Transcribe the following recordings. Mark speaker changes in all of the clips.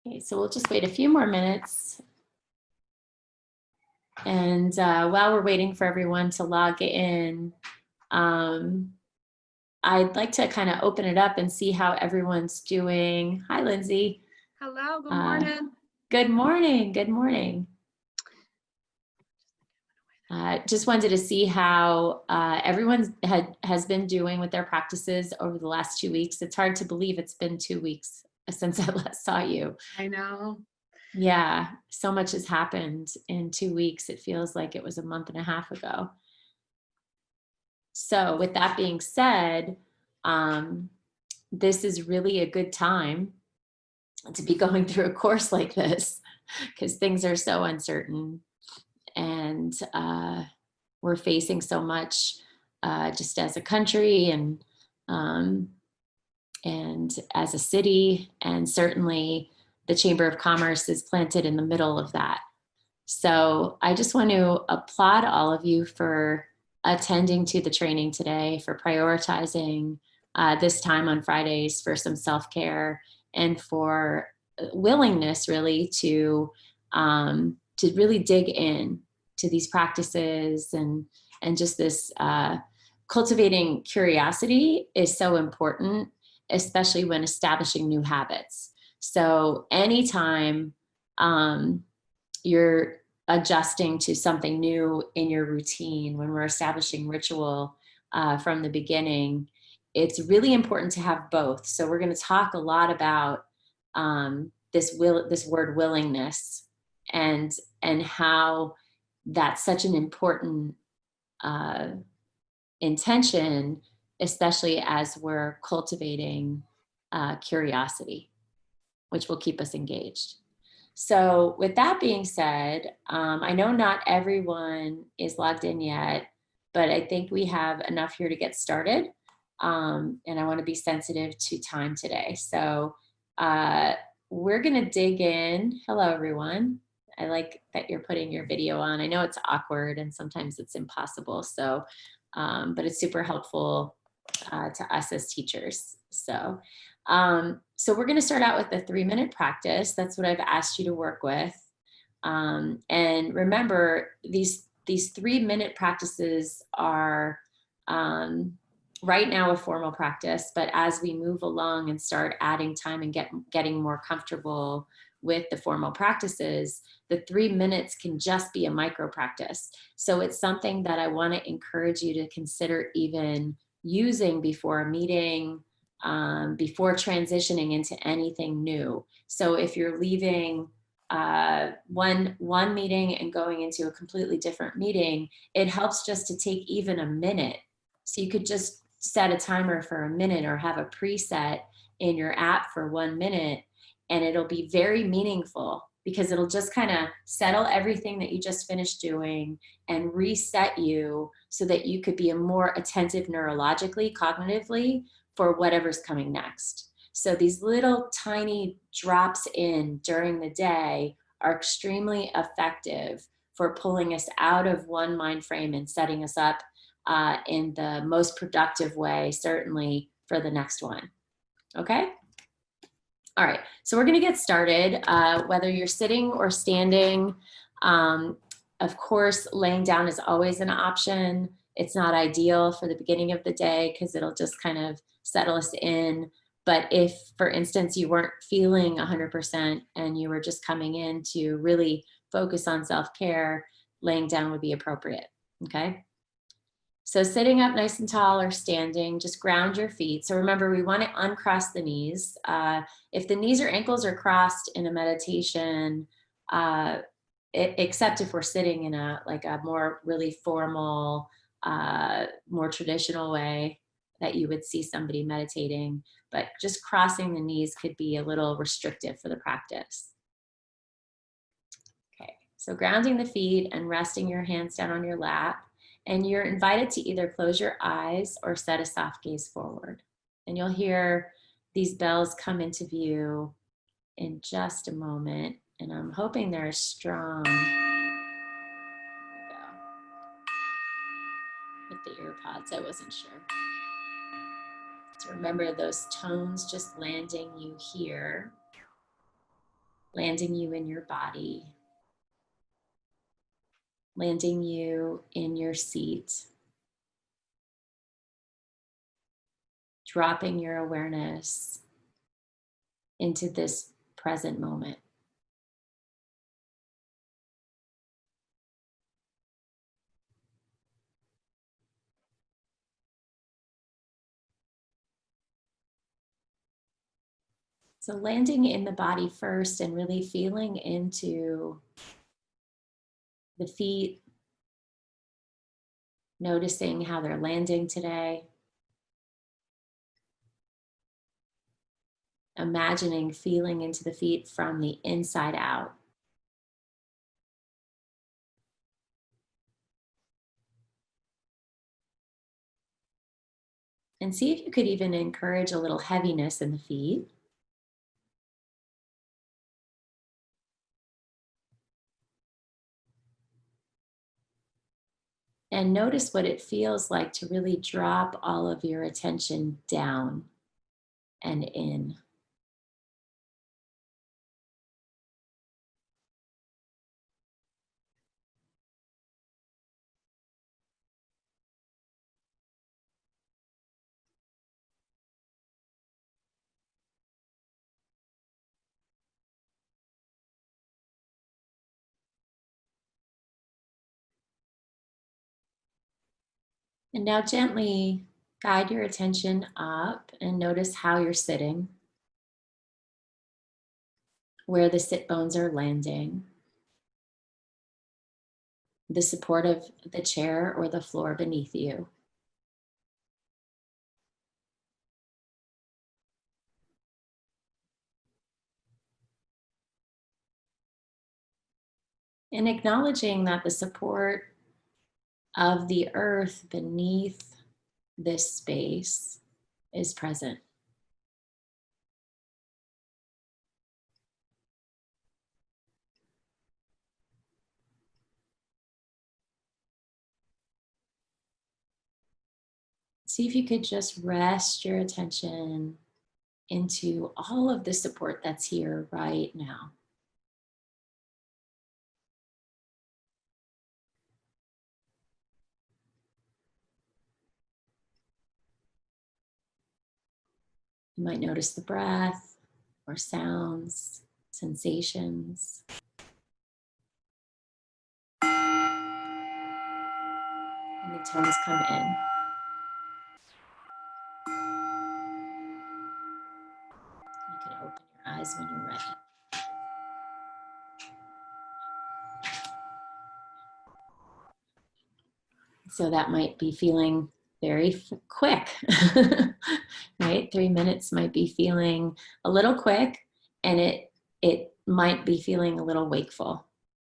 Speaker 1: Okay, so we'll just wait a few more minutes. And while we're waiting for everyone to log in, I'd like to kind of open it up and see how everyone's doing. Hi, Lindsay.
Speaker 2: Hello, good morning.
Speaker 1: Good morning, good morning. Just wanted to see how everyone has been doing with their practices over the last 2 weeks. It's hard to believe it's been 2 weeks since I last saw you.
Speaker 2: I know.
Speaker 1: Yeah, so much has happened in 2 weeks. It feels like it was a month and a half ago. So with that being said, this is really a good time to be going through a course like this because things are so uncertain and we're facing so much just as a country and as a city, and certainly the Chamber of Commerce is planted in the middle of that. So I just want to applaud all of you for attending to the training today, for prioritizing this time on Fridays for some self-care and for willingness really to really dig in to these practices and just this cultivating curiosity is so important, especially when establishing new habits. So anytime you're adjusting to something new in your routine, when we're establishing ritual from the beginning, it's really important to have both. So we're going to talk a lot about this word willingness and how that's such an important intention, especially as we're cultivating curiosity, which will keep us engaged. So with that being said, I know not everyone is logged in yet, but I think we have enough here to get started. And I want to be sensitive to time today. So we're going to dig in. Hello, everyone. I like that you're putting your video on. I know it's awkward and sometimes it's impossible. So, but it's super helpful to us as teachers. So we're going to start out with a 3-minute practice. That's what I've asked you to work with. And remember, these 3-minute practices are right now a formal practice, but as we move along and start adding time and getting more comfortable with the formal practices, the 3 minutes can just be a micro practice. So it's something that I want to encourage you to consider even using before a meeting, before transitioning into anything new. So if you're leaving one meeting and going into a completely different meeting, it helps just to take even a minute. So you could just set a timer for a minute or have a preset in your app for 1 minute, and it'll be very meaningful because it'll just kind of settle everything that you just finished doing and reset you so that you could be a more attentive neurologically, cognitively for whatever's coming next. So these little tiny drops in during the day are extremely effective for pulling us out of one mind frame and setting us up in the most productive way, certainly for the next one. Okay? All right, so we're gonna get started. Whether you're sitting or standing, of course, laying down is always an option. It's not ideal for the beginning of the day because it'll just kind of settle us in. But if, for instance, you weren't feeling 100% and you were just coming in to really focus on self-care, laying down would be appropriate, okay? So sitting up nice and tall or standing, just ground your feet. So remember, we want to uncross the knees. If the knees or ankles are crossed in a meditation, except if we're sitting in a more really formal, more traditional way that you would see somebody meditating, but just crossing the knees could be a little restrictive for the practice. Okay, so grounding the feet and resting your hands down on your lap. And you're invited to either close your eyes or set a soft gaze forward. And you'll hear these bells come into view in just a moment. And I'm hoping they're strong. There we go. With the ear pods, I wasn't sure. So remember those tones just landing you here. landing you in your body, landing you in your seat, dropping your awareness into this present moment. So landing in the body first and really feeling into the feet, noticing how they're landing today. Imagining feeling into the feet from the inside out. And see if you could even encourage a little heaviness in the feet. And notice what it feels like to really drop all of your attention down and in. And now gently guide your attention up and notice how you're sitting, where the sit bones are landing, the support of the chair or the floor beneath you. And acknowledging that the support of the earth beneath this space is present. See if you could just rest your attention into all of the support that's here right now. You might notice the breath or sounds, sensations. And the tones come in. You can open your eyes when you're ready. So that might be feeling very quick, right? 3 minutes might be feeling a little quick, and it might be feeling a little wakeful,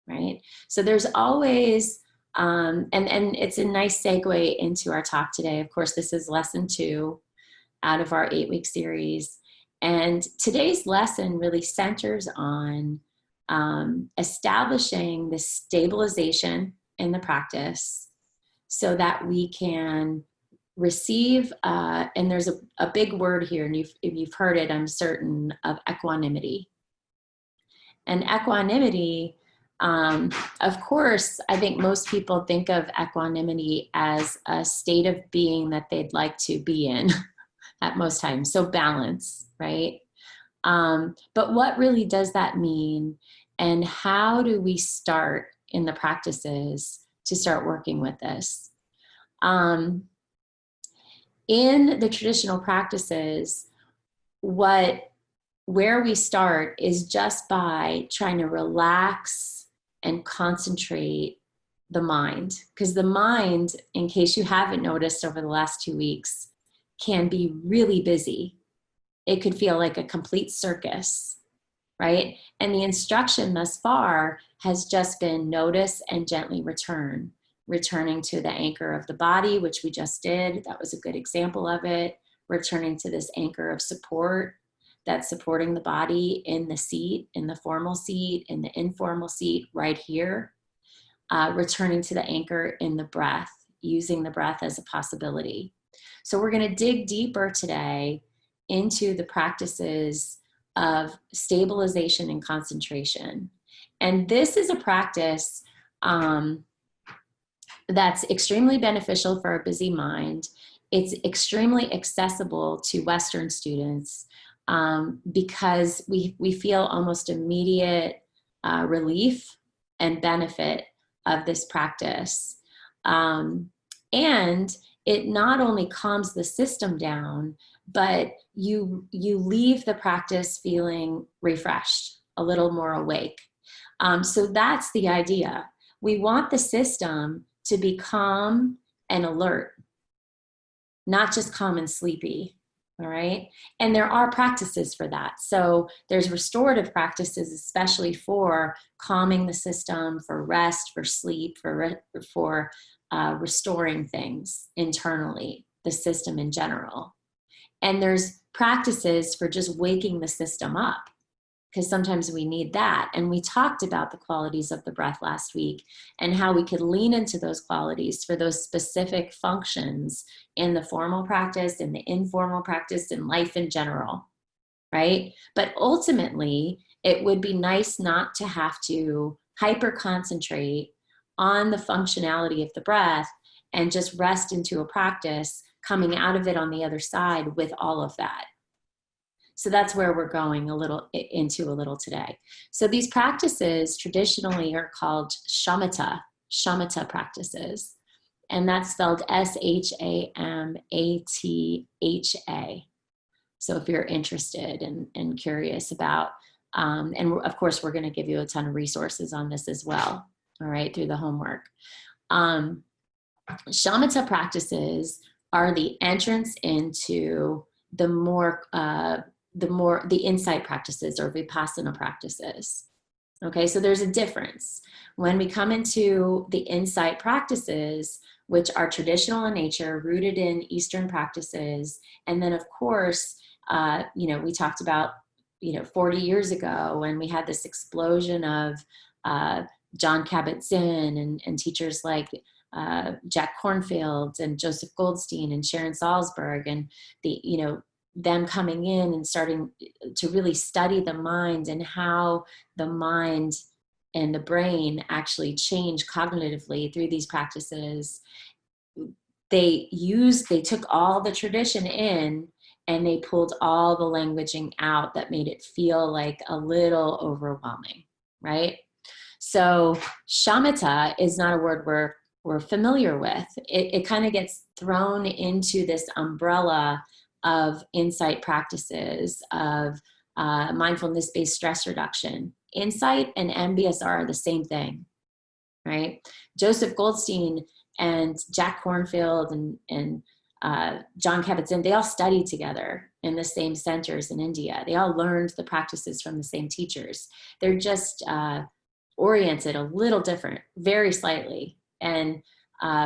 Speaker 1: right? So there's always, and it's a nice segue into our talk today. Of course, this is lesson 2 out of our 8-week series. And today's lesson really centers on establishing the stabilization in the practice so that we can receive, and there's a big word here, and if you've heard it, I'm certain, of equanimity. And equanimity, of course, I think most people think of equanimity as a state of being that they'd like to be in at most times. So balance, right? But what really does that mean? And how do we start in the practices to start working with this? In the traditional practices, where we start is just by trying to relax and concentrate the mind. Because the mind, in case you haven't noticed over the last 2 weeks, can be really busy. It could feel like a complete circus, right? And the instruction thus far has just been notice and gently return, returning to the anchor of the body, which we just did. That was a good example of it. Returning to this anchor of support that's supporting the body in the seat, in the formal seat, in the informal seat, right here. Returning to the anchor in the breath, using the breath as a possibility. So we're going to dig deeper today into the practices of stabilization and concentration. And this is a practice that's extremely beneficial for a busy mind. It's extremely accessible to Western students because we feel almost immediate relief and benefit of this practice. And it not only calms the system down, but you leave the practice feeling refreshed, a little more awake. So that's the idea. We want the system to be calm and alert, not just calm and sleepy, all right? And there are practices for that. So there's restorative practices, especially for calming the system, for rest, for sleep, for restoring things internally, the system in general. And there's practices for just waking the system up, because sometimes we need that. And we talked about the qualities of the breath last week and how we could lean into those qualities for those specific functions in the formal practice, in the informal practice, in life in general, right? But ultimately, it would be nice not to have to hyper concentrate on the functionality of the breath and just rest into a practice, coming out of it on the other side with all of that. So that's where we're going into a little today. So these practices traditionally are called shamatha practices. And that's spelled S-H-A-M-A-T-H-A. So if you're interested and curious about, and of course, we're going to give you a ton of resources on this as well, all right, through the homework. Shamatha practices are the entrance into the insight practices or vipassana practices. Okay, so there's a difference. When we come into the insight practices, which are traditional in nature, rooted in Eastern practices, and then of course, we talked about, 40 years ago when we had this explosion of Jon Kabat-Zinn and teachers like Jack Kornfield and Joseph Goldstein and Sharon Salzberg, and them coming in and starting to really study the mind and how the mind and the brain actually change cognitively through these practices. They took all the tradition in and they pulled all the languaging out that made it feel like a little overwhelming, right? So shamatha is not a word we're familiar with. It kind of gets thrown into this umbrella of insight practices, of mindfulness-based stress reduction. Insight and MBSR are the same thing, right? Joseph Goldstein and Jack Kornfield and Jon Kabat-Zinn, they all studied together in the same centers in India. They all learned the practices from the same teachers. They're just oriented a little different, very slightly. And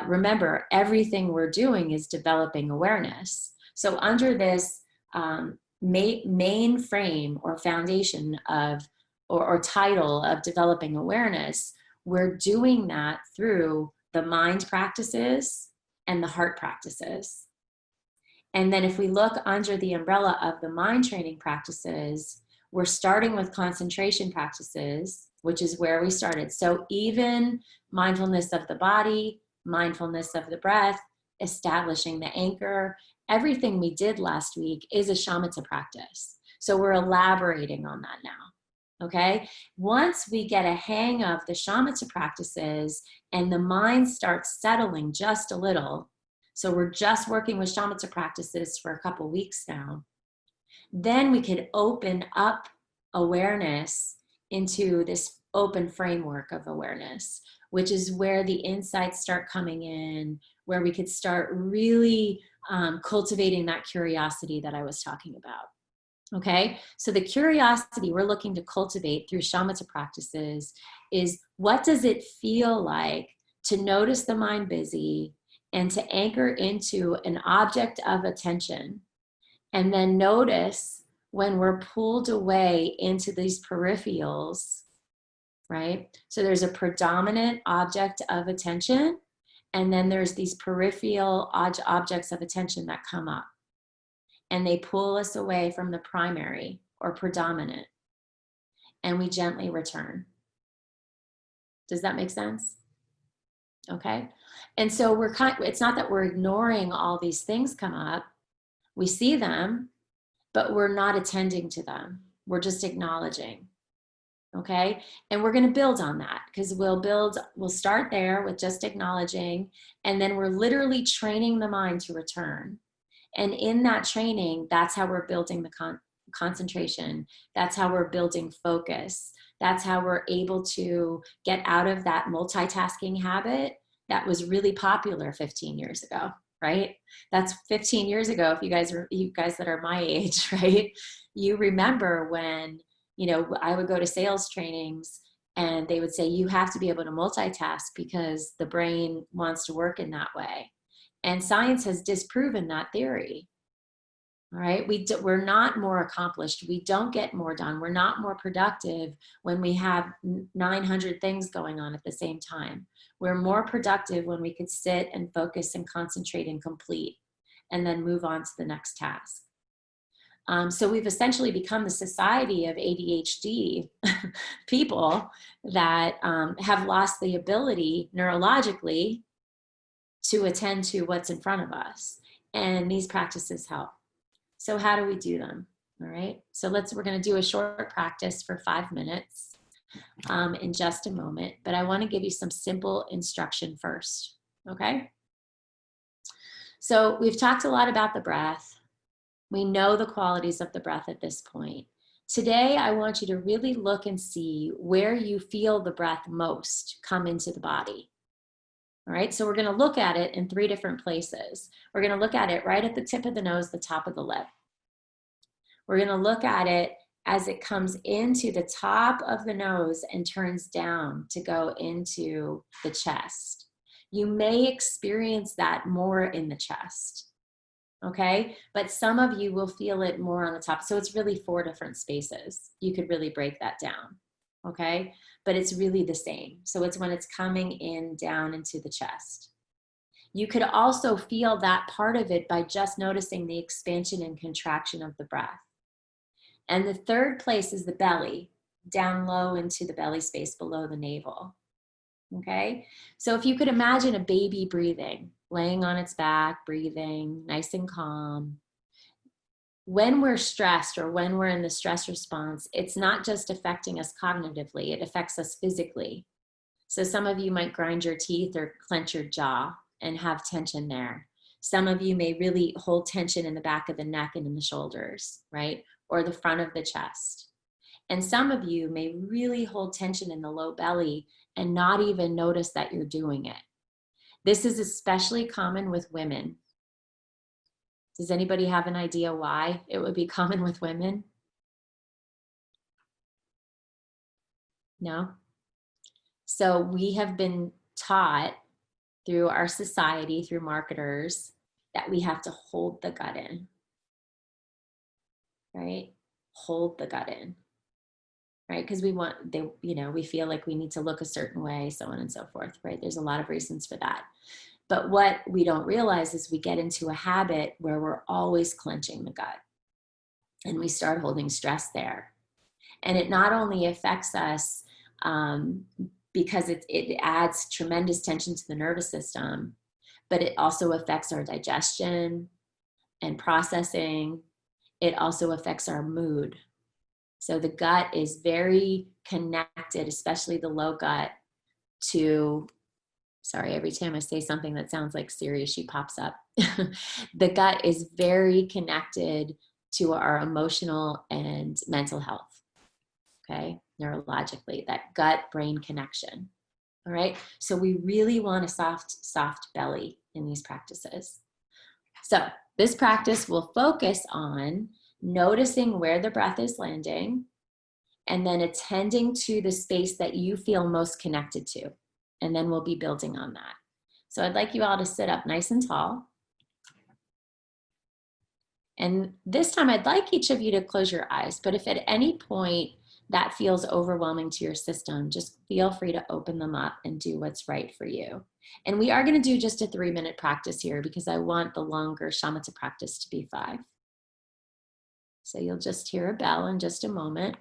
Speaker 1: remember, everything we're doing is developing awareness. So under this main frame or foundation of, or title of developing awareness, we're doing that through the mind practices and the heart practices. And then if we look under the umbrella of the mind training practices, we're starting with concentration practices, which is where we started. So even mindfulness of the body, mindfulness of the breath, establishing the anchor, everything we did last week is a shamatha practice. So we're elaborating on that now, okay? Once we get a hang of the shamatha practices and the mind starts settling just a little, so we're just working with shamatha practices for a couple weeks now, then we could open up awareness into this open framework of awareness, which is where the insights start coming in, where we could start really cultivating that curiosity that I was talking about. Okay, so the curiosity we're looking to cultivate through shamatha practices is, what does it feel like to notice the mind busy and to anchor into an object of attention, and then notice when we're pulled away into these peripherals, right? So there's a predominant object of attention, and then there's these peripheral objects of attention that come up, and they pull us away from the primary. or predominant, and we gently return. Does that make sense? Okay. And so it's not that we're ignoring all these things come up. We see them, but we're not attending to them. We're just acknowledging. Okay. And we're going to build on that, because we'll start there with just acknowledging, and then we're literally training the mind to return. And in that training, that's how we're building the concentration. That's how we're building focus. That's how we're able to get out of that multitasking habit that was really popular 15 years ago, right? That's 15 years ago. If you guys that are my age, right? You remember when, I would go to sales trainings and they would say, you have to be able to multitask because the brain wants to work in that way. And science has disproven that theory. All right. We're not more accomplished. We don't get more done. We're not more productive when we have 900 things going on at the same time. We're more productive when we could sit and focus and concentrate and complete, and then move on to the next task. So we've essentially become the society of ADHD people that have lost the ability neurologically to attend to what's in front of us. And these practices help. So how do we do them? All right. So we're going to do a short practice for 5 minutes in just a moment, but I want to give you some simple instruction first. Okay. So we've talked a lot about the breath. We know the qualities of the breath at this point. Today, I want you to really look and see where you feel the breath most come into the body. All right, so we're going to look at it in 3 different places. We're going to look at it right at the tip of the nose, the top of the lip. We're going to look at it as it comes into the top of the nose and turns down to go into the chest. You may experience that more in the chest. Okay, but some of you will feel it more on the top. So it's really 4 different spaces. You could really break that down. Okay, but it's really the same. So it's when it's coming in down into the chest. You could also feel that part of it by just noticing the expansion and contraction of the breath. And the 3rd place is the belly, down low into the belly space below the navel. Okay, so if you could imagine a baby breathing, laying on its back, breathing, nice and calm. When we're stressed or when we're in the stress response, it's not just affecting us cognitively, it affects us physically. So some of you might grind your teeth or clench your jaw and have tension there. Some of you may really hold tension in the back of the neck and in the shoulders, right? Or the front of the chest. And some of you may really hold tension in the low belly and not even notice that you're doing it. This is especially common with women. Does anybody have an idea why it would be common with women? No? So we have been taught through our society, through marketers, that we have to hold the gut in, right? Hold the gut in, right? Because we feel like we need to look a certain way, so on and so forth, right? There's a lot of reasons for that. But what we don't realize is we get into a habit where we're always clenching the gut and we start holding stress there. And it not only affects us because it adds tremendous tension to the nervous system, but it also affects our digestion and processing. It also affects our mood. So the gut is very connected, especially the low gut, to, sorry, every time I say something that sounds like Siri, she pops up. The gut is very connected to our emotional and mental health, okay, neurologically, that gut-brain connection, all right? So we really want a soft belly in these practices. So this practice will focus on noticing where the breath is landing and then attending to the space that you feel most connected to. And then we'll be building on that. So I'd like you all to sit up nice and tall. And this time I'd like each of you to close your eyes, but if at any point that feels overwhelming to your system, just feel free to open them up and do what's right for you. And we are going to do just a 3-minute practice here because I want the longer shamatha practice to be 5. So you'll just hear a bell in just a moment.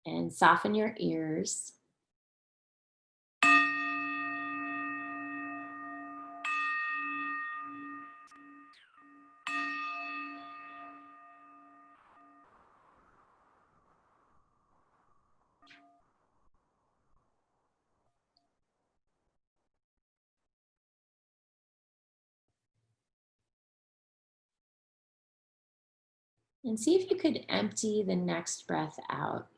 Speaker 1: And soften your ears. And see if you could empty the next breath out.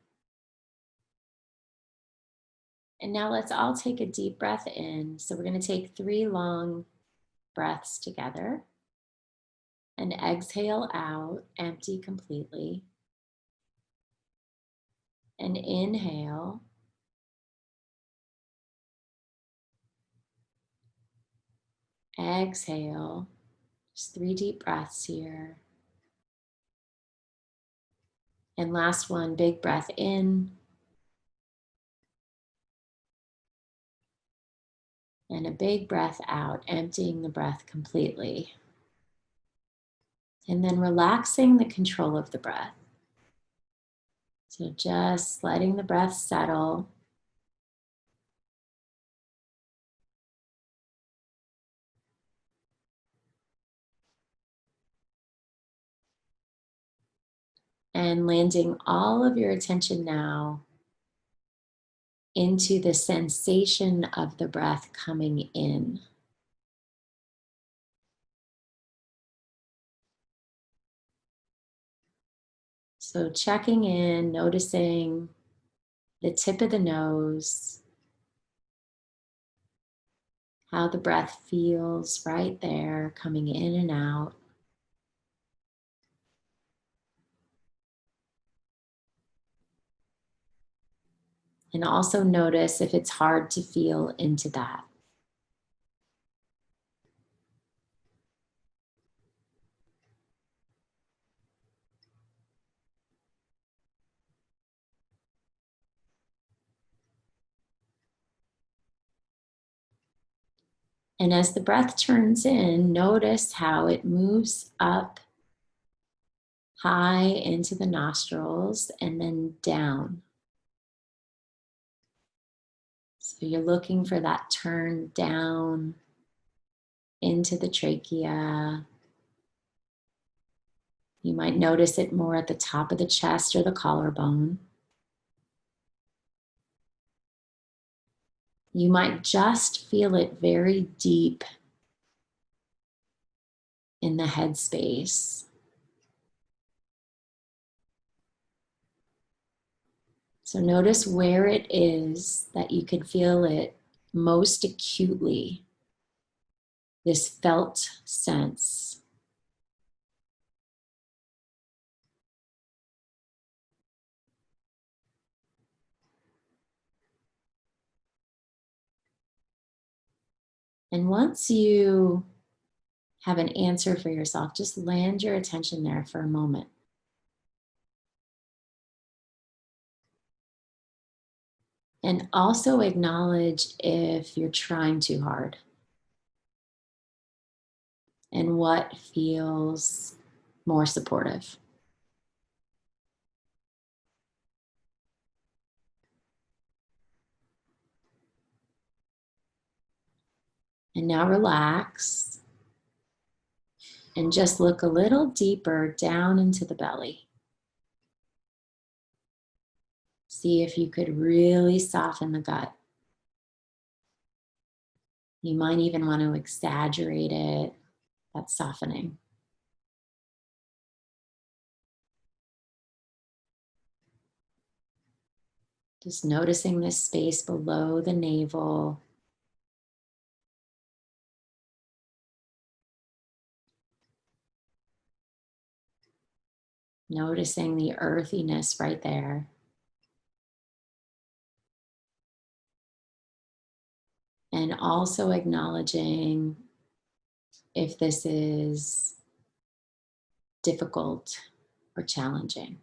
Speaker 1: And now let's all take a deep breath in. So we're going to take 3 long breaths together. And exhale out, empty completely. And inhale. Exhale. Just 3 deep breaths here. And last one, big breath in. And a big breath out, emptying the breath completely. And then relaxing the control of the breath. So just letting the breath settle. And landing all of your attention now into the sensation of the breath coming in. So checking in, noticing the tip of the nose, how the breath feels right there, coming in and out. And also notice if it's hard to feel into that. And as the breath turns in, notice how it moves up high into the nostrils and then down. So you're looking for that turn down into the trachea. You might notice it more at the top of the chest or the collarbone. You might just feel it very deep in the headspace. So notice where it is that you could feel it most acutely, this felt sense. And once you have an answer for yourself, just land your attention there for a moment. And also acknowledge if you're trying too hard and what feels more supportive. And now relax and just look a little deeper down into the belly. See if you could really soften the gut. You might even want to exaggerate it, that softening. Just noticing this space below the navel. Noticing the earthiness right there. And also acknowledging if this is difficult or challenging.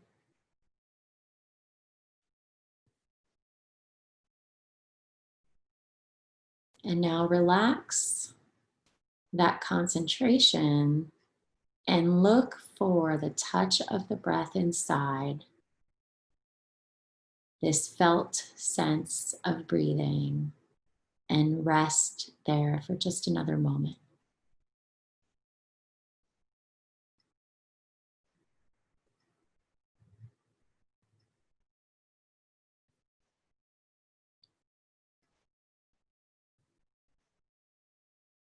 Speaker 1: And now relax that concentration and look for the touch of the breath inside, this felt sense of breathing, and rest there for just another moment.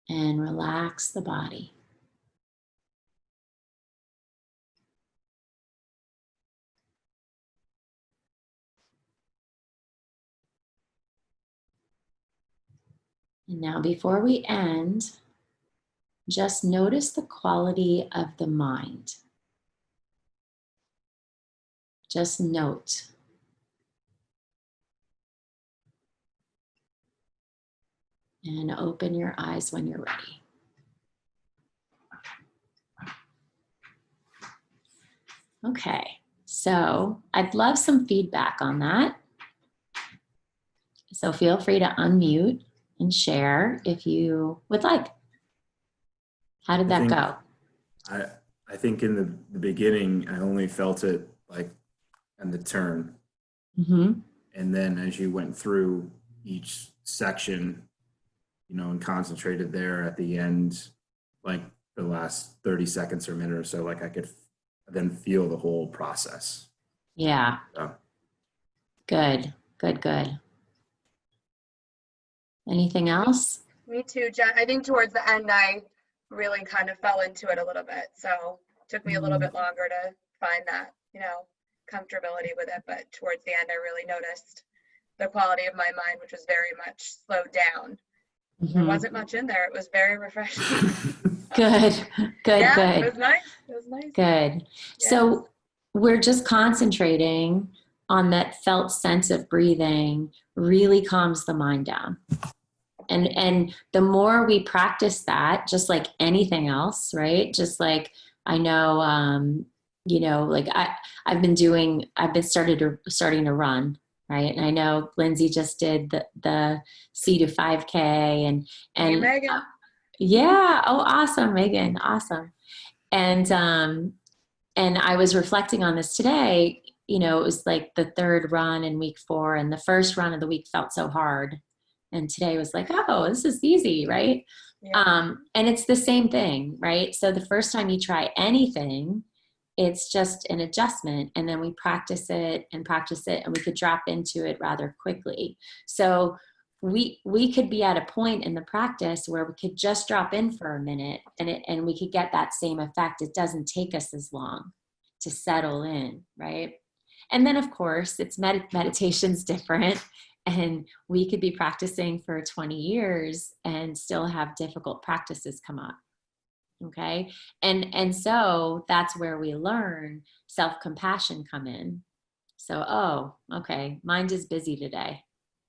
Speaker 1: And relax the body. And now before we end, just notice the quality of the mind. Just note. And open your eyes when you're ready. Okay, so I'd love some feedback on that. So feel free to unmute and share if you would like. How did that go?
Speaker 3: I think in the beginning, I only felt it like on the turn.
Speaker 1: Mm-hmm.
Speaker 3: And then as you went through each section, and concentrated there at the end, like the last 30 seconds or a minute or so, like I could then feel the whole process.
Speaker 1: Yeah.
Speaker 3: So.
Speaker 1: Good. Anything else?
Speaker 2: Me too, Jen. I think towards the end, I really kind of fell into it a little bit. So it took me a little bit longer to find that, comfortability with it. But towards the end, I really noticed the quality of my mind, which was very much slowed down.
Speaker 1: Mm-hmm.
Speaker 2: There wasn't much in there. It was very refreshing.
Speaker 1: Good.
Speaker 2: Yeah, it was nice.
Speaker 1: Good.
Speaker 2: Yeah.
Speaker 1: So we're just concentrating on that felt sense of breathing really calms the mind down. And the more we practice that, just like anything else, right? Just like I know, like I've been starting to run, right? And I know Lindsay just did the C to 5K and
Speaker 2: Hey, Megan.
Speaker 1: Yeah. Oh, awesome, Megan. Awesome. And I was reflecting on this today. It was like the third run in week 4, and the first run of the week felt so hard. And today was like, oh, this is easy, right?
Speaker 2: Yeah.
Speaker 1: And it's the same thing, right? So the first time you try anything, it's just an adjustment, and then we practice it, and we could drop into it rather quickly. So we could be at a point in the practice where we could just drop in for a minute, and we could get that same effect. It doesn't take us as long to settle in, right? And then of course, it's meditation's different, and we could be practicing for 20 years and still have difficult practices come up. Okay. And so that's where we learn self-compassion come in. So, oh, okay, mind is busy today.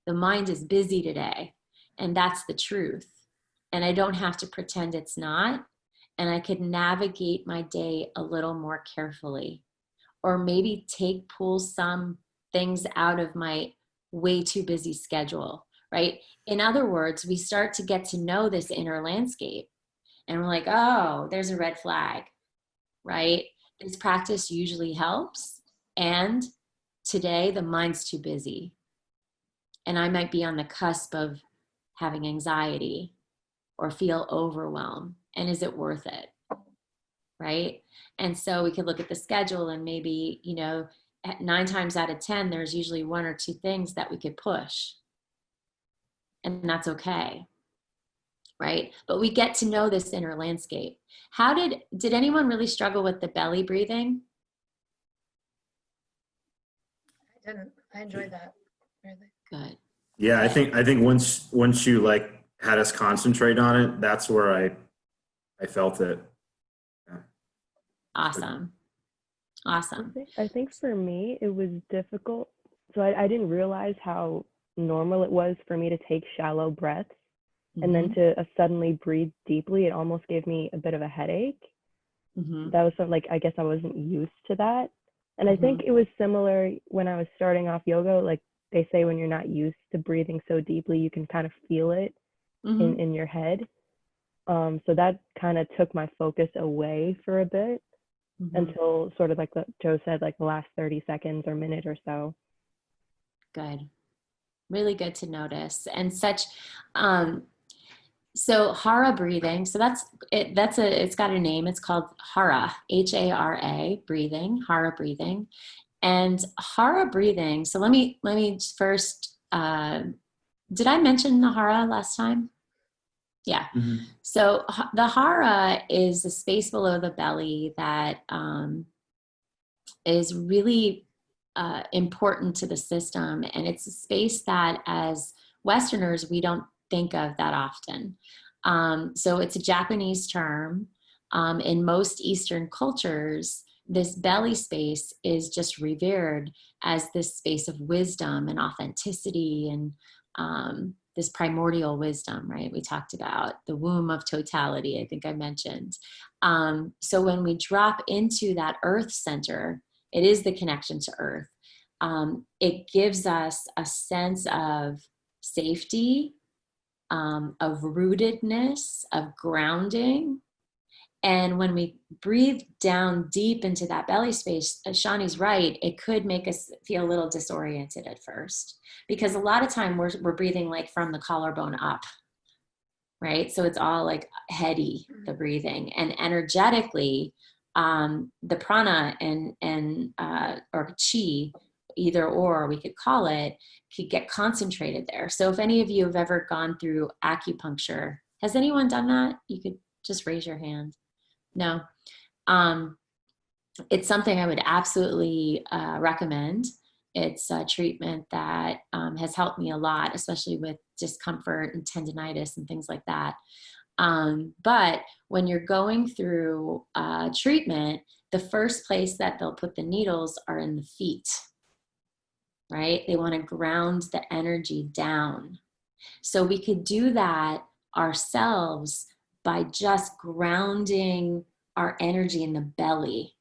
Speaker 1: The mind is busy today. And that's the truth. And I don't have to pretend it's not. And I could navigate my day a little more carefully, or maybe pull some things out of my way too busy schedule, right? In other words, we start to get to know this inner landscape. And we're like, oh, there's a red flag, right? This practice usually helps. And today the mind's too busy. And I might be on the cusp of having anxiety or feel overwhelmed. And is it worth it? Right? And so we could look at the schedule, and maybe, at 9 times out of 10, there's usually 1 or 2 things that we could push. And that's okay. Right? But we get to know this inner landscape. Did anyone really struggle with the belly breathing?
Speaker 2: I didn't. I enjoyed that. Really.
Speaker 1: Good.
Speaker 3: Yeah, I think once you like had us concentrate on it, that's where I felt it. Yeah.
Speaker 1: Awesome.
Speaker 4: I think for me, it was difficult. So I didn't realize how normal it was for me to take shallow breaths.
Speaker 1: Mm-hmm.
Speaker 4: And then to suddenly breathe deeply, it almost gave me a bit of a headache.
Speaker 1: Mm-hmm.
Speaker 4: That was like, I guess I wasn't used to that. And I think
Speaker 1: Mm-hmm.
Speaker 4: it was similar when I was starting off yoga. Like they say, when you're not used to breathing so deeply, you can kind of feel it
Speaker 1: Mm-hmm.
Speaker 4: in your head. So that kind of took my focus away for a bit
Speaker 1: Mhm.
Speaker 4: until sort of like Joe said, like the last 30 seconds or minute or so.
Speaker 1: Good. Really good to notice. And such, so Hara breathing. So that's it. It's got a name. It's called Hara, Hara breathing, Hara breathing. And Hara breathing. So let me first, did I mention the Hara last time? Yeah.
Speaker 3: Mhm.
Speaker 1: So the Hara is the space below the belly that is really important to the system. And it's a space that as Westerners, we don't think of that often. So it's a Japanese term. In most Eastern cultures, this belly space is just revered as this space of wisdom and authenticity and this primordial wisdom, right? We talked about the womb of totality, I think I mentioned. So when we drop into that earth center, it is the connection to earth. It gives us a sense of safety, of rootedness, of grounding. And when we breathe down deep into that belly space, Shani's right, it could make us feel a little disoriented at first. Because a lot of time we're breathing like from the collarbone up, right? So it's all like heady, the breathing. And energetically, the prana and or chi, either or we could call it, could get concentrated there. So if any of you have ever gone through acupuncture, has anyone done that? You could just raise your hand. No. It's something I would absolutely recommend. It's a treatment that has helped me a lot, especially with discomfort and tendonitis and things like that. But when you're going through treatment, the first place that they'll put the needles are in the feet, right? They want to ground the energy down. So we could do that ourselves by just grounding our energy in the belly.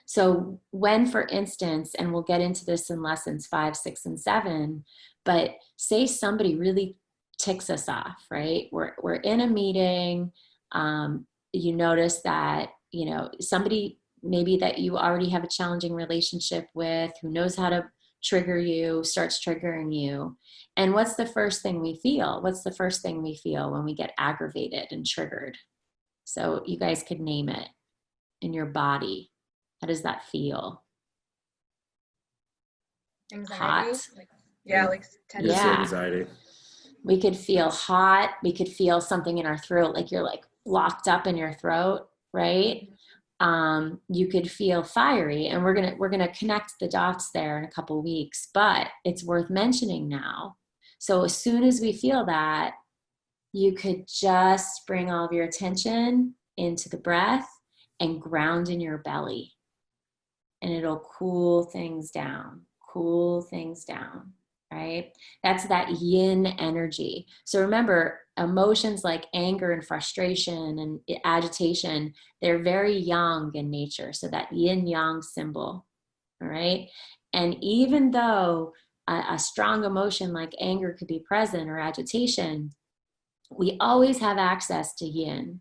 Speaker 1: So when, for instance, and we'll get into this in lessons 5, 6, and 7, but say somebody really ticks us off, right? We're in a meeting. You notice that, somebody maybe that you already have a challenging relationship with, who knows how to trigger you, starts triggering you. And what's the first thing we feel? What's the first thing we feel when we get aggravated and triggered? So you guys could name it in your body. How does that feel?
Speaker 2: Anxiety.
Speaker 1: Hot.
Speaker 2: Like tension.
Speaker 1: Yeah.
Speaker 3: Anxiety.
Speaker 1: We could feel hot. We could feel something in our throat, like you're like locked up in your throat, right? You could feel fiery, and we're gonna connect the dots there in a couple weeks, but it's worth mentioning now. So as soon as we feel that, you could just bring all of your attention into the breath and ground in your belly, and it'll cool things down, right? That's that yin energy. So remember, emotions like anger and frustration and agitation, they're very yang in nature. So that yin yang symbol, all right? And even though a strong emotion like anger could be present or agitation, we always have access to yin.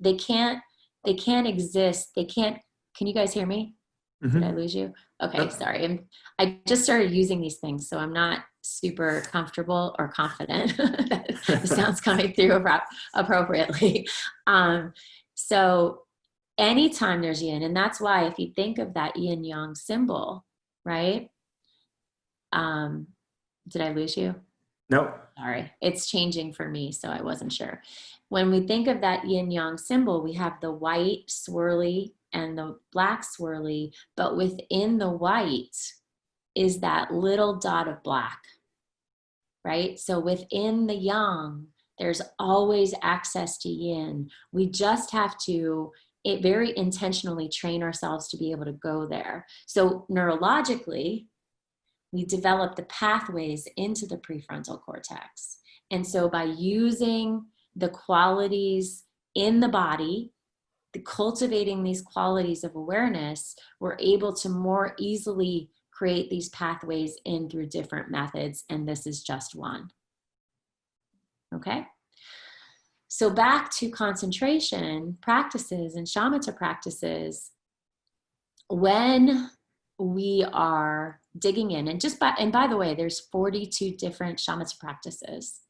Speaker 1: They can't exist. Can you guys hear me? Did I lose you? Okay,
Speaker 3: Yep.
Speaker 1: sorry. I just started using these things, so I'm not super comfortable or confident that the sound's coming through appropriately. So anytime there's yin, and that's why if you think of that yin yang symbol, right? Did I lose you?
Speaker 3: Nope.
Speaker 1: Sorry, it's changing for me, so I wasn't sure. When we think of that yin yang symbol, we have the white swirly and the black swirly, but within the white is that little dot of black, right? So within the yang, there's always access to yin. We just have to very intentionally train ourselves to be able to go there. So neurologically, we develop the pathways into the prefrontal cortex. And so by using the qualities in the body, cultivating these qualities of awareness, we're able to more easily create these pathways in through different methods. And this is just one. Okay. So back to concentration practices and shamatha practices, when we are digging in, and by the way, there's 42 different shamatha practices.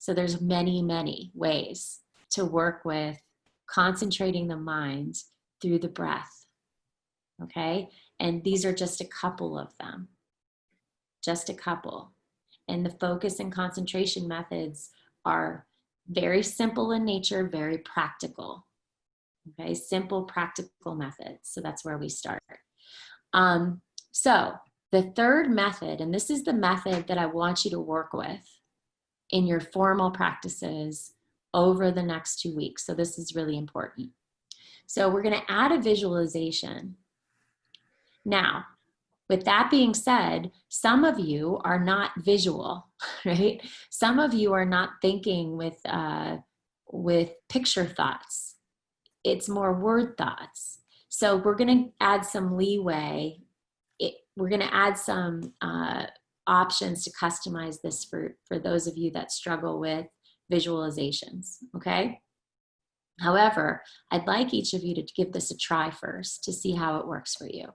Speaker 1: So there's many, many ways to work with concentrating the mind through the breath. Okay. And these are just a couple of them, just a couple. And the focus and concentration methods are very simple in nature, very practical. Okay, simple, practical methods. So that's where we start. So the third method, and this is the method that I want you to work with in your formal practices over the next 2 weeks. So this is really important. So we're going to add a visualization. Now, with that being said, some of you are not visual, right? Some of you are not thinking with picture thoughts. It's more word thoughts. So we're going to add some leeway. We're going to add some options to customize this for those of you that struggle with visualizations, okay? However, I'd like each of you to give this a try first to see how it works for you.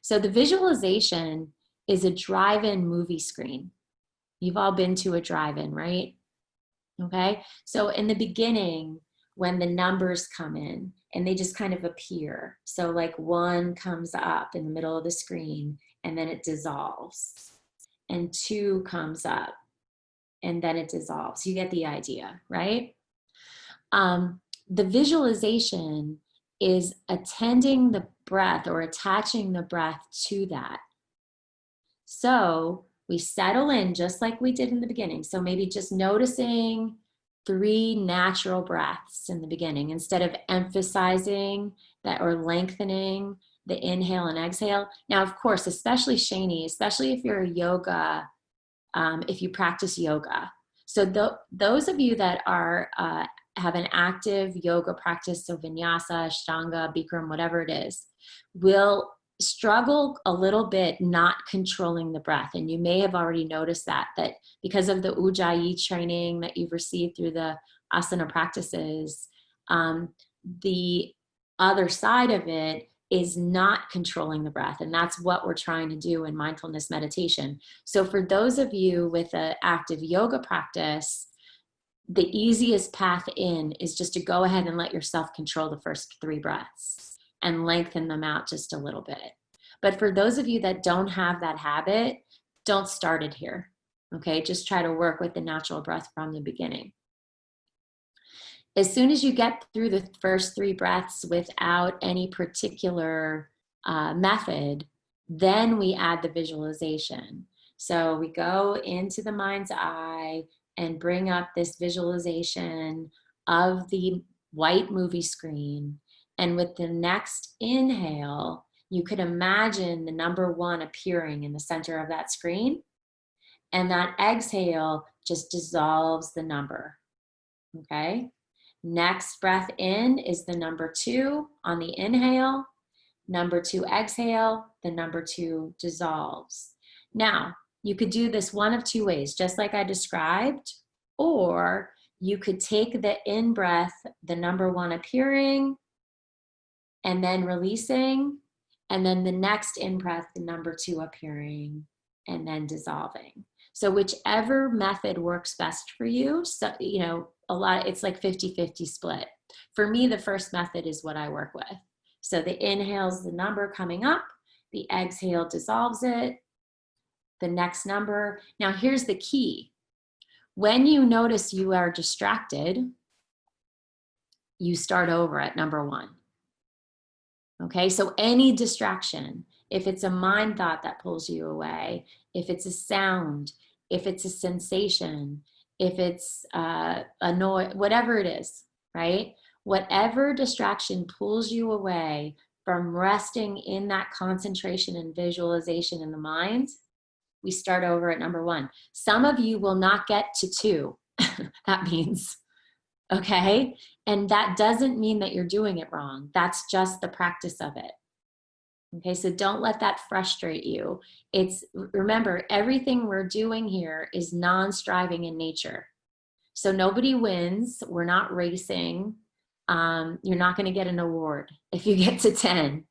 Speaker 1: So the visualization is a drive-in movie screen. You've all been to a drive-in, right? Okay, so in the beginning, when the numbers come in and they just kind of appear. So like 1 comes up in the middle of the screen and then it dissolves. And 2 comes up and then it dissolves. You get the idea, right? The visualization is attending the breath or attaching the breath to that. So we settle in just like we did in the beginning. So maybe just noticing 3 natural breaths in the beginning instead of emphasizing that or lengthening the inhale and exhale. Now, of course, especially Shani, especially if you're a yoga, if you practice yoga. So those of you that are have an active yoga practice, so vinyasa, ashtanga, bikram, whatever it is, will struggle a little bit not controlling the breath. And you may have already noticed that because of the Ujjayi training that you've received through the asana practices, the other side of it is not controlling the breath. And that's what we're trying to do in mindfulness meditation. So for those of you with an active yoga practice, the easiest path in is just to go ahead and let yourself control the first 3 breaths and lengthen them out just a little bit. But for those of you that don't have that habit, don't start it here. Okay, just try to work with the natural breath from the beginning. As soon as you get through the first 3 breaths without any particular method, then we add the visualization. So we go into the mind's eye and bring up this visualization of the white movie screen. And with the next inhale, you could imagine the number 1 appearing in the center of that screen. And that exhale just dissolves the number, okay? Next breath in is the number 2 on the inhale. Number 2 exhale, the number 2 dissolves. Now, you could do this one of 2 ways, just like I described, or you could take the in breath, the number 1 appearing, and then releasing, and then the next in breath, the number 2 appearing, and then dissolving. So whichever method works best for you, so, you know, it's like 50-50 split. For me, the first method is what I work with. So the inhale's the number coming up, the exhale dissolves it, the next number. Now here's the key. When you notice you are distracted, you start over at number 1. Okay, so any distraction, if it's a mind thought that pulls you away, if it's a sound, if it's a sensation, if it's a noise, whatever it is, right? Whatever distraction pulls you away from resting in that concentration and visualization in the mind, we start over at number 1. Some of you will not get to 2. That means, okay? And that doesn't mean that you're doing it wrong. That's just the practice of it. Okay, so don't let that frustrate you. Remember, everything we're doing here is non-striving in nature. So nobody wins. We're not racing. You're not going to get an award if you get to 10.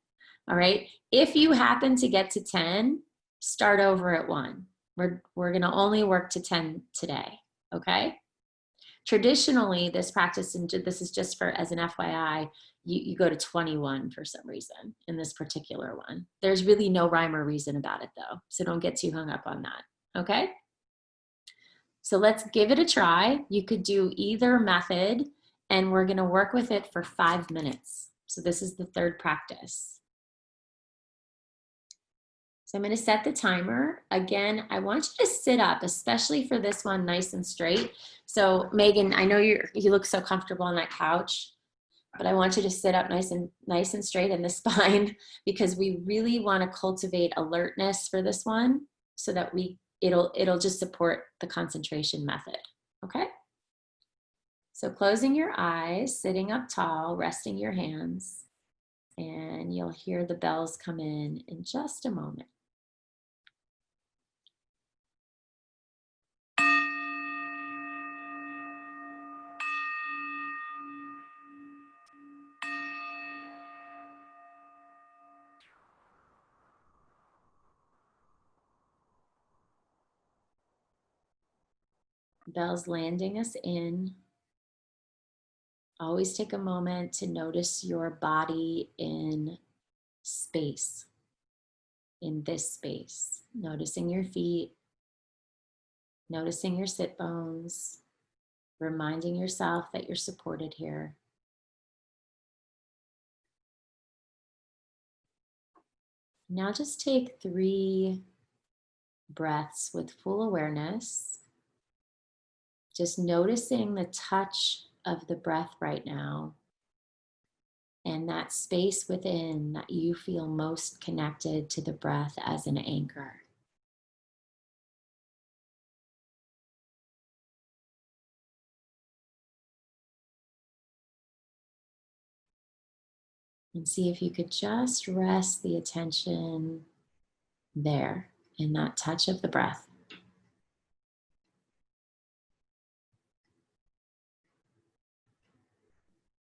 Speaker 1: All right. If you happen to get to 10, start over at 1. We're going to only work to 10 today. Okay. Traditionally, this practice, and this is just for as an FYI, you go to 21 for some reason in this particular one. There's really no rhyme or reason about it though. So don't get too hung up on that. Okay. So let's give it a try. You could do either method, and we're going to work with it for 5 minutes. So this is the third practice. So I'm going to set the timer. Again, I want you to sit up, especially for this one, nice and straight. So Megan, I know you look so comfortable on that couch, but I want you to sit up nice and straight in the spine, because we really want to cultivate alertness for this one, so that it'll just support the concentration method. Okay. So closing your eyes, sitting up tall, resting your hands, and you'll hear the bells come in just a moment. Bells landing us in. Always take a moment to notice your body in space, in this space. Noticing your feet, noticing your sit bones, reminding yourself that you're supported here. Now just take 3 breaths with full awareness. Just noticing the touch of the breath right now, and that space within that you feel most connected to the breath as an anchor. And see if you could just rest the attention there in that touch of the breath.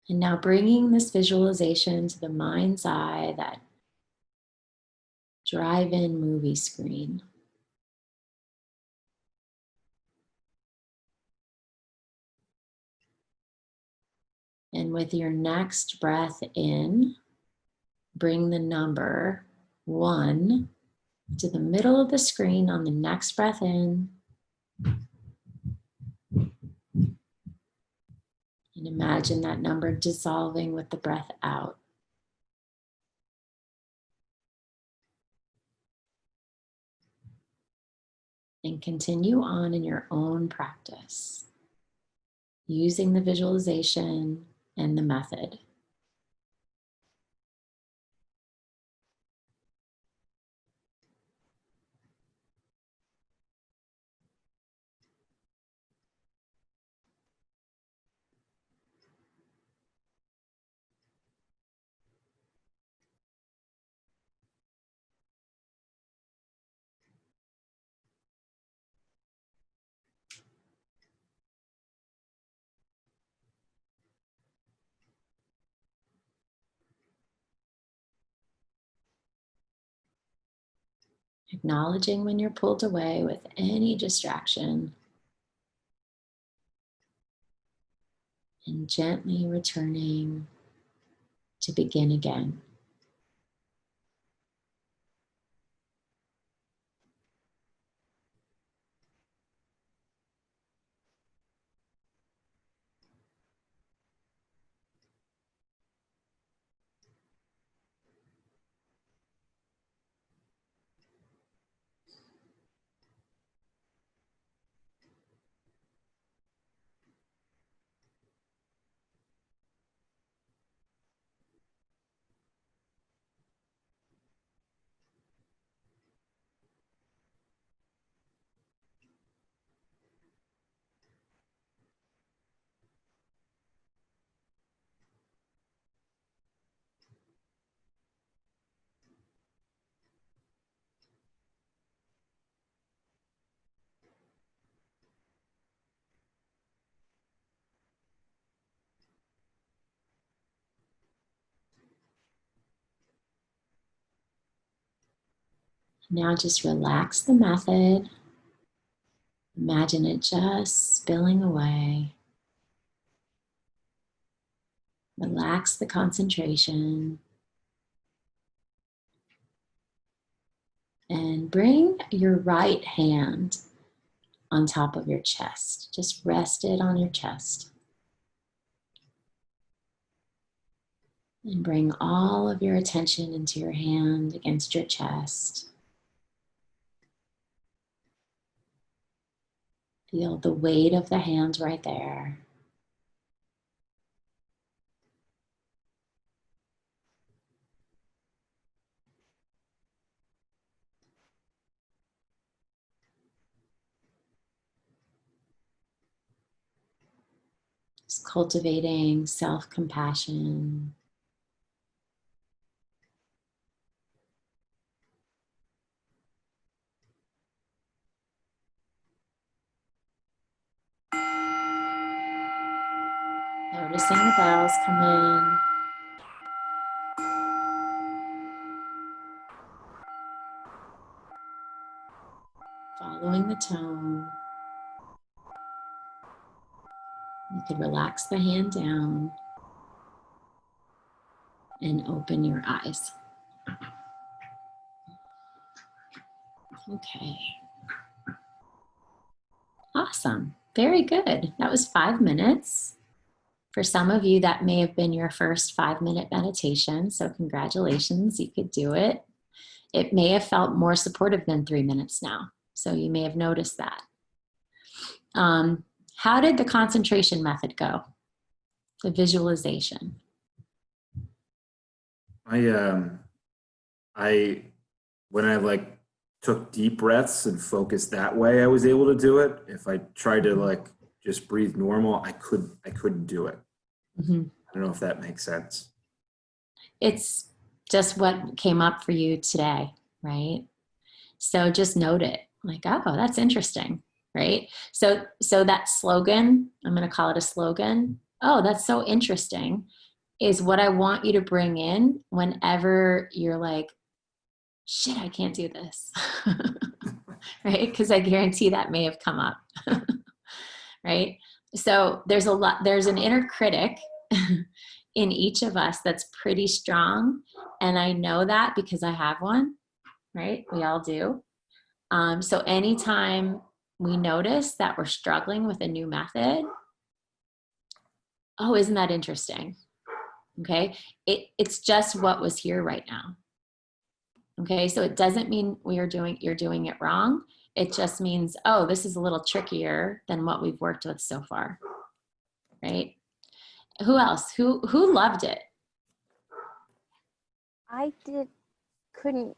Speaker 1: And now bringing this visualization to the mind's eye, that drive-in movie screen. And with your next breath in, bring the number 1 to the middle of the screen on the next breath in. And imagine that number dissolving with the breath out. And continue on in your own practice, using the visualization and the method. Acknowledging when you're pulled away with any distraction, and gently returning to begin again. Now just relax the method. Imagine it just spilling away. Relax the concentration. And bring your right hand on top of your chest. Just rest it on your chest. And bring all of your attention into your hand against your chest. Feel the weight of the hand right there. Just cultivating self-compassion. Noticing the bells come in. Following the tone. You could relax the hand down and open your eyes. Okay. Awesome. Very good. That was 5 minutes. For some of you, that may have been your first 5-minute meditation. So congratulations, you could do it. It may have felt more supportive than 3 minutes now. So you may have noticed that. How did the concentration method go? The visualization.
Speaker 3: When I took deep breaths and focused that way, I was able to do it. If I tried to just breathe normal, I couldn't do it.
Speaker 1: Mm-hmm.
Speaker 3: I don't know if that makes sense.
Speaker 1: It's just what came up for you today, right? So just note it, like, oh, that's interesting, right? So that slogan, I'm going to call it a slogan. Oh, that's so interesting, is what I want you to bring in whenever you're like, shit, I can't do this, right? Because I guarantee that may have come up, right? So there's an inner critic in each of us that's pretty strong. And I know that because I have one, right? We all do. So anytime we notice that we're struggling with a new method, oh, isn't that interesting? Okay. It's just what was here right now. Okay. So it doesn't mean you're doing it wrong. It just means, oh, this is a little trickier than what we've worked with so far. Right. Who else? Who loved it?
Speaker 5: I couldn't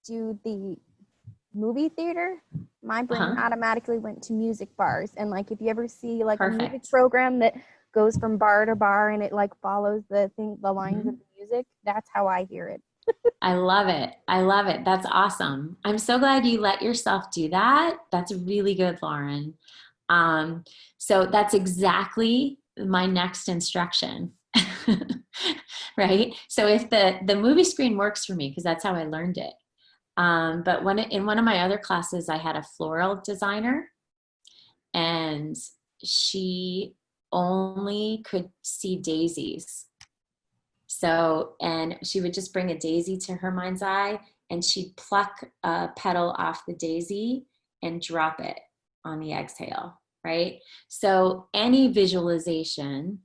Speaker 5: do the movie theater. My brain automatically went to music bars. And if you ever see a music program that goes from bar to bar and it follows the lines of the music, that's how I hear it.
Speaker 1: I love it. I love it. That's awesome. I'm so glad you let yourself do that. That's really good, Lauren. So that's exactly my next instruction, right? So if the movie screen works for me, because that's how I learned it. But in one of my other classes, I had a floral designer, and she only could see daisies. So, and she would just bring a daisy to her mind's eye, and she'd pluck a petal off the daisy and drop it on the exhale, right? So any visualization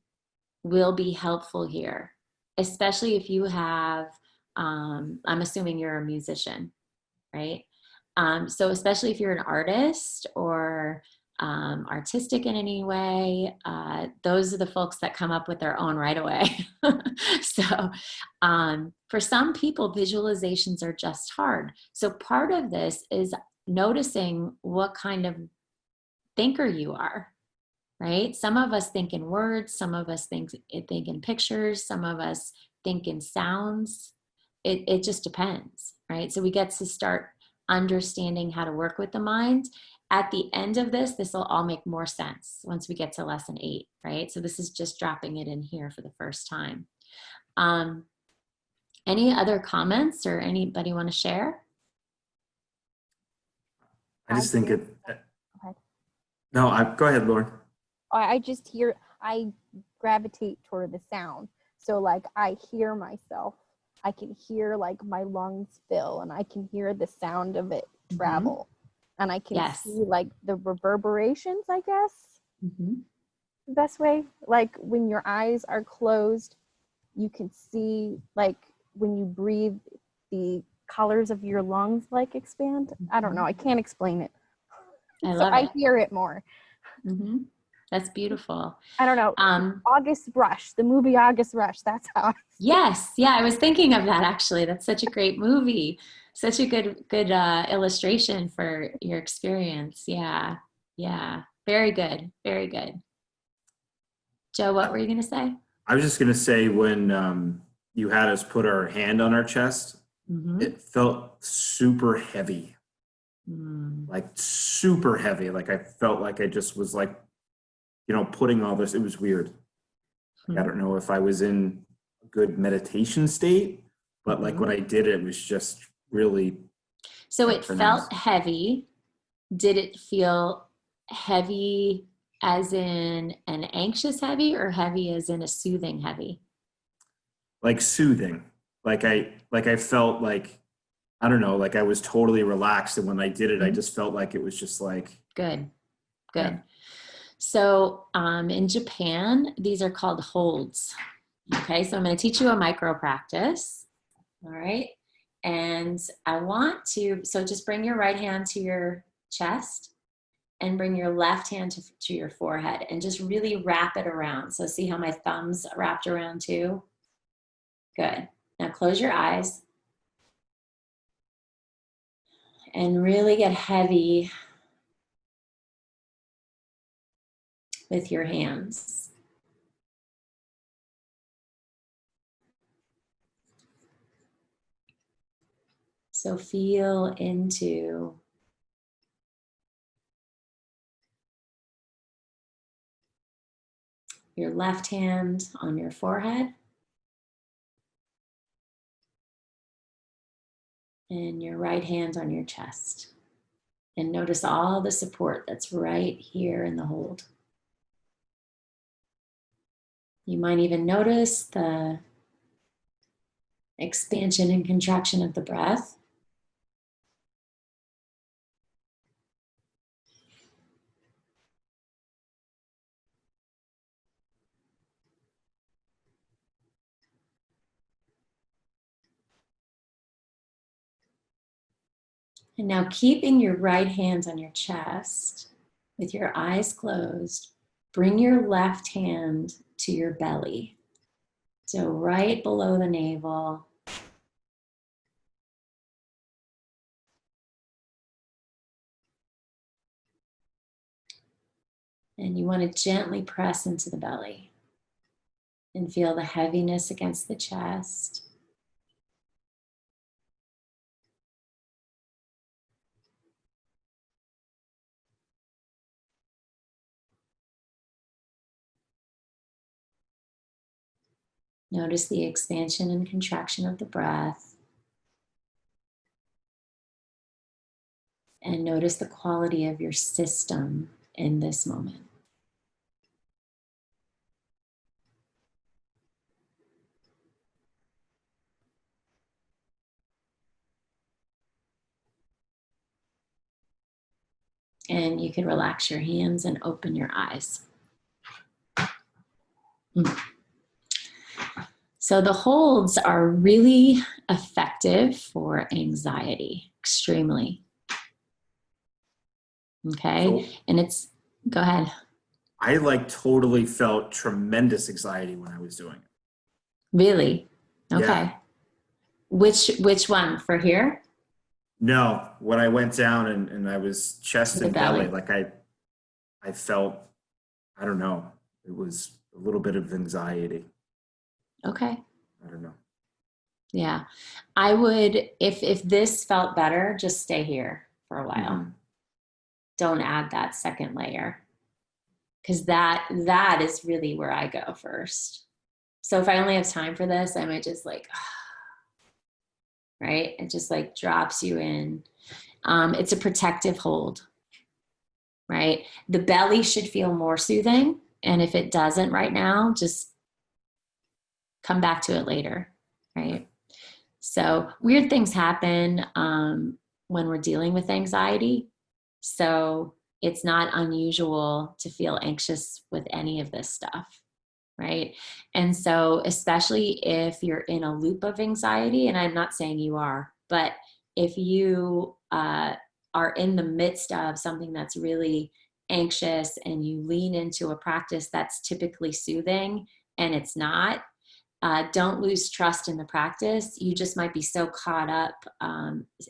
Speaker 1: will be helpful here, especially if you have, I'm assuming you're a musician, right? So especially if you're an artist or artistic in any way, those are the folks that come up with their own right away. So for some people, visualizations are just hard. So part of this is noticing what kind of thinker you are, right? Some of us think in words, some of us think in pictures, some of us think in sounds. It just depends, right? So we get to start understanding how to work with the mind. At the end of this will all make more sense once we get to lesson 8, right? So this is just dropping it in here for the first time. Any other comments or anybody want to share?
Speaker 3: I just think it.
Speaker 5: ahead.
Speaker 3: No, go ahead, Lauren.
Speaker 5: I gravitate toward the sound. So like I hear myself, I can hear like my lungs fill and I can hear the sound of it travel. And I can
Speaker 1: Yes.
Speaker 5: see like the reverberations, I guess,
Speaker 1: Mhm.
Speaker 5: the best way. Like when your eyes are closed, you can see like when you breathe, the colors of your lungs like expand. I don't know. I can't explain it.
Speaker 1: I
Speaker 5: So
Speaker 1: love
Speaker 5: I
Speaker 1: it.
Speaker 5: hear it more.
Speaker 1: Mhm. That's beautiful.
Speaker 5: I don't know. August Rush, the movie August Rush. That's how I
Speaker 1: Yes, yeah, I was thinking of that actually. That's such a great movie. Such a good illustration for your experience. Yeah, yeah, very good, very good. Joe, what were you gonna say?
Speaker 3: I was just gonna say when you had us put our hand on our chest,
Speaker 1: Mm-hmm.
Speaker 3: it felt super heavy, like super heavy. Like I felt like I just was like, putting all this. It was weird. I don't know if I was in a good meditation state, but like when I did it, it was just really.
Speaker 1: So it
Speaker 3: pronounced.
Speaker 1: felt heavy. Did it feel heavy as in an anxious heavy or heavy as in a soothing heavy?
Speaker 3: Like soothing. Like I felt like, I don't know, like I was totally relaxed. And when I did it, I just felt like it was just like.
Speaker 1: Good.
Speaker 3: Yeah.
Speaker 1: So in Japan, these are called holds. Okay, so I'm going to teach you a micro practice. All right. And so just bring your right hand to your chest and bring your left hand to your forehead and just really wrap it around. So see how my thumb's wrapped around too? Good. Now close your eyes and really get heavy with your hands. So feel into your left hand on your forehead and your right hand on your chest. And notice all the support that's right here in the hold. You might even notice the expansion and contraction of the breath. And now keeping your right hand on your chest with your eyes closed, bring your left hand to your belly. So right below the navel. And you want to gently press into the belly and feel the heaviness against the chest. Notice the expansion and contraction of the breath. And notice the quality of your system in this moment. And you can relax your hands and open your eyes. So the holds are really effective for anxiety, extremely. Okay,
Speaker 3: So
Speaker 1: and go ahead.
Speaker 3: I totally felt tremendous anxiety when I was doing it.
Speaker 1: Really? Okay.
Speaker 3: Yeah.
Speaker 1: Which one, for here?
Speaker 3: No, when I went down and I was chest
Speaker 1: The
Speaker 3: and belly,
Speaker 1: belly.
Speaker 3: like I felt, I don't know, it was a little bit of anxiety.
Speaker 1: Okay.
Speaker 3: I don't know.
Speaker 1: Yeah. I would, if this felt better, just stay here for a while.
Speaker 3: Mhm.
Speaker 1: Don't add that second layer. Because that is really where I go first. So if I only have time for this, I might just right? It just drops you in. It's a protective hold, right? The belly should feel more soothing. And if it doesn't right now, just come back to it later, right? So weird things happen when we're dealing with anxiety. So it's not unusual to feel anxious with any of this stuff, right? And so especially if you're in a loop of anxiety, and I'm not saying you are, but if you are in the midst of something that's really anxious and you lean into a practice that's typically soothing and it's not, don't lose trust in the practice. You just might be so caught up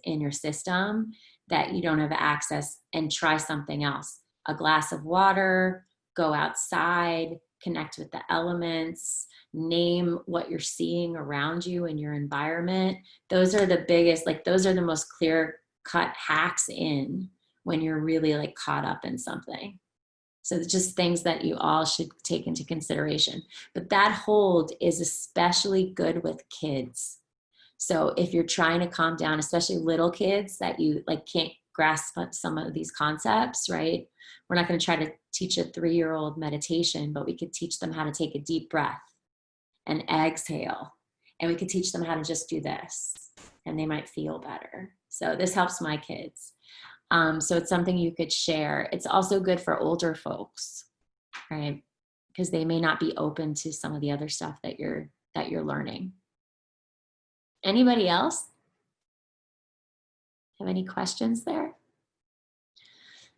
Speaker 1: in your system that you don't have access, and try something else. A glass of water, go outside, connect with the elements, name what you're seeing around you in your environment. Those are the biggest, like those are the most clear cut hacks in when you're really like caught up in something. So it's just things that you all should take into consideration. But that hold is especially good with kids. So if you're trying to calm down, especially little kids that you like can't grasp some of these concepts, right? We're not going to try to teach a 3-year-old meditation, but we could teach them how to take a deep breath and exhale. And we could teach them how to just do this, and they might feel better. So this helps my kids. So it's something you could share. It's also good for older folks, right? Because they may not be open to some of the other stuff that you're learning. Anybody else have any questions there?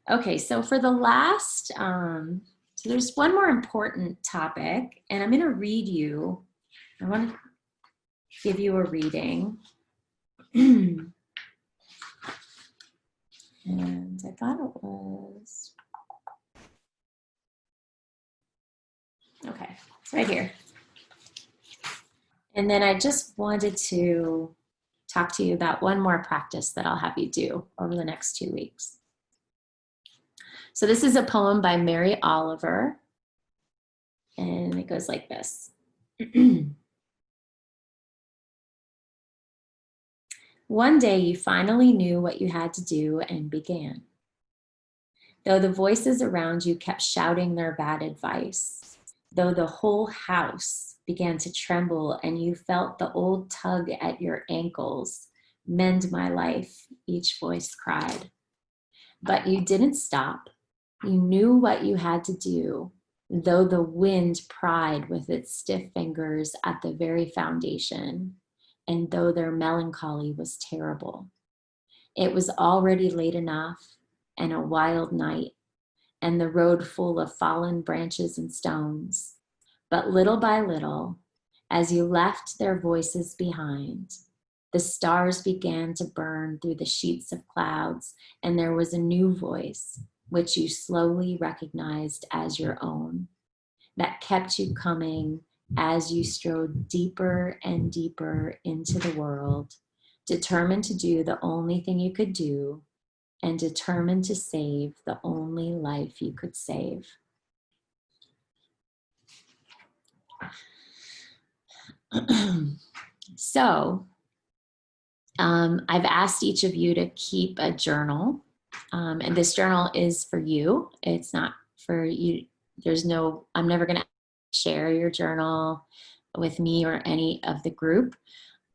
Speaker 1: Okay, so for the last, so there's one more important topic, and I'm going to read you. I want to give you a reading. And I thought it was, okay, it's right here. And then I just wanted to talk to you about one more practice that I'll have you do over the next 2 weeks. So this is a poem by Mary Oliver, and it goes like this. One day you finally knew what you had to do and began. Though the voices around you kept shouting their bad advice, though the whole house began to tremble and you felt the old tug at your ankles, mend my life, each voice cried. But you didn't stop. You knew what you had to do, though the wind pried with its stiff fingers at the very foundation, and though their melancholy was terrible. It was already late enough and a wild night, and the road full of fallen branches and stones. But little by little, as you left their voices behind, the stars began to burn through the sheets of clouds, and there was a new voice, which you slowly recognized as your own, that kept you coming as you strode deeper and deeper into the world, determined to do the only thing you could do, and determined to save the only life you could save. So, I've asked each of you to keep a journal, and this journal is for you. It's not for you. I'm never going to share your journal with me or any of the group.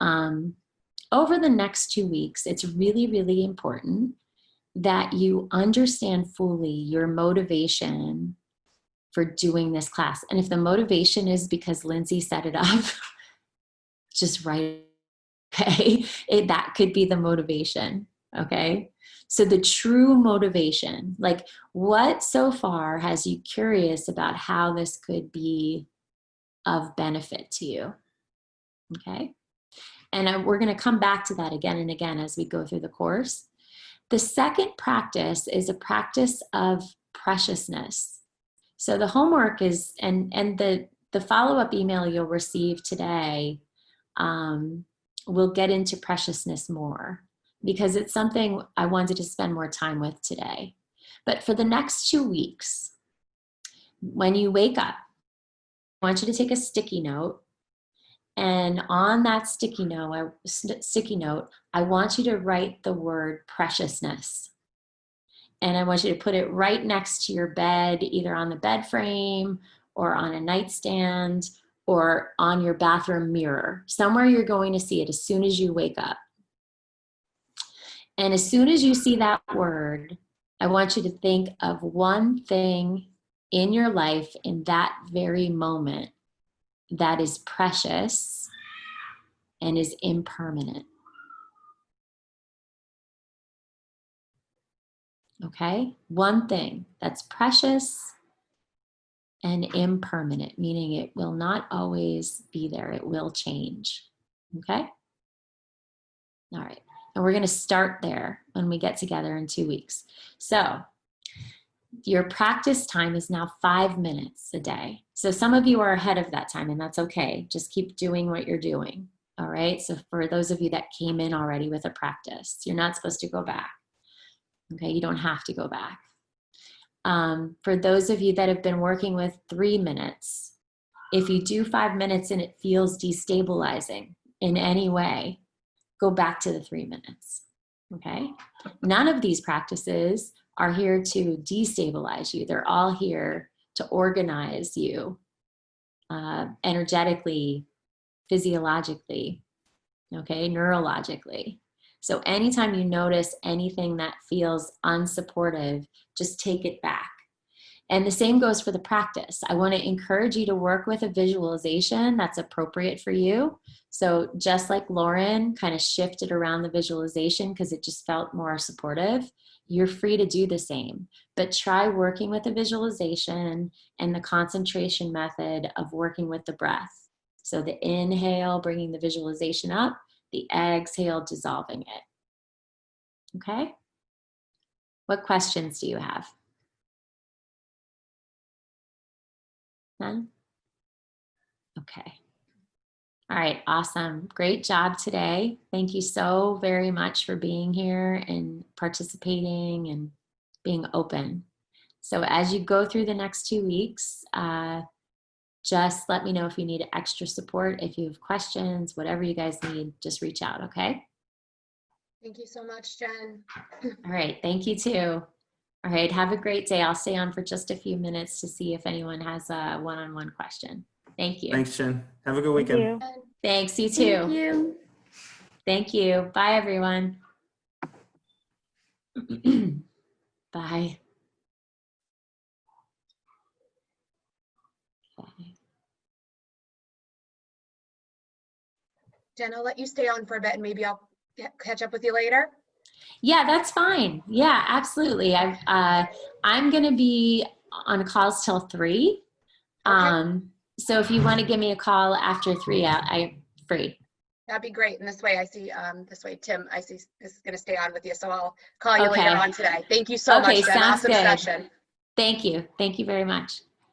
Speaker 1: Over the next 2 weeks, it's really, really important that you understand fully your motivation for doing this class. And if the motivation is because Lindsay set it up, just write, okay? That could be the motivation, okay? So the true motivation, like what so far has you curious about how this could be of benefit to you, okay? And we're gonna come back to that again and again as we go through the course. The second practice is a practice of preciousness. So the homework is, and the follow-up email you'll receive today will get into preciousness more, because it's something I wanted to spend more time with today. But for the next 2 weeks, when you wake up, I want you to take a sticky note And on that sticky note, I want you to write the word preciousness. And I want you to put it right next to your bed, either on the bed frame or on a nightstand or on your bathroom mirror. Somewhere you're going to see it as soon as you wake up. And as soon as you see that word, I want you to think of one thing in your life in that very moment that is precious and is impermanent. Okay? One thing that's precious and impermanent, meaning it will not always be there. It will change. Okay? All right. And we're going to start there when we get together in 2 weeks. So your practice time is now 5 minutes a day. So some of you are ahead of that time, and that's okay. Just keep doing what you're doing. All right. So for those of you that came in already with a practice, you're not supposed to go back. Okay. You don't have to go back. For those of you that have been working with 3 minutes, if you do 5 minutes and it feels destabilizing in any way, go back to the 3 minutes. Okay. None of these practices are here to destabilize you. They're all here to organize you energetically, physiologically, okay, neurologically. So anytime you notice anything that feels unsupportive, just take it back. And the same goes for the practice. I want to encourage you to work with a visualization that's appropriate for you. So just like Lauren kind of shifted around the visualization because it just felt more supportive, you're free to do the same. But try working with a visualization and the concentration method of working with the breath. So the inhale, bringing the visualization up, the exhale, dissolving it. Okay? What questions do you have? None? Okay. All right, awesome. Great job today. Thank you so very much for being here and participating and being open. So as you go through the next 2 weeks, just let me know if you need extra support. If you have questions, whatever you guys need, just reach out, okay?
Speaker 2: Thank you so much, Jen.
Speaker 1: All right, thank you too. All right, have a great day. I'll stay on for just a few minutes to see if anyone has a one-on-one question. Thank you.
Speaker 3: Thanks, Jen. Have a good
Speaker 4: Thank
Speaker 3: weekend.
Speaker 4: you.
Speaker 1: Thanks, you
Speaker 6: Thank
Speaker 1: too.
Speaker 6: you.
Speaker 1: Thank you. Bye, everyone. Bye. Okay.
Speaker 2: Jen, I'll let you stay on for a bit and maybe I'll catch up with you later.
Speaker 1: Yeah, that's fine. Yeah, absolutely. I'm going to be on calls till 3.
Speaker 2: Okay.
Speaker 1: So if you want to give me a call after 3, I'm free.
Speaker 2: That'd be great. And this way I see, Tim, I see is going to stay on with you. So I'll call you
Speaker 1: Okay.
Speaker 2: later on today. Thank you so
Speaker 1: Okay,
Speaker 2: much, Jen.
Speaker 1: sounds
Speaker 2: Awesome
Speaker 1: good.
Speaker 2: session.
Speaker 1: Thank you. Thank you very much.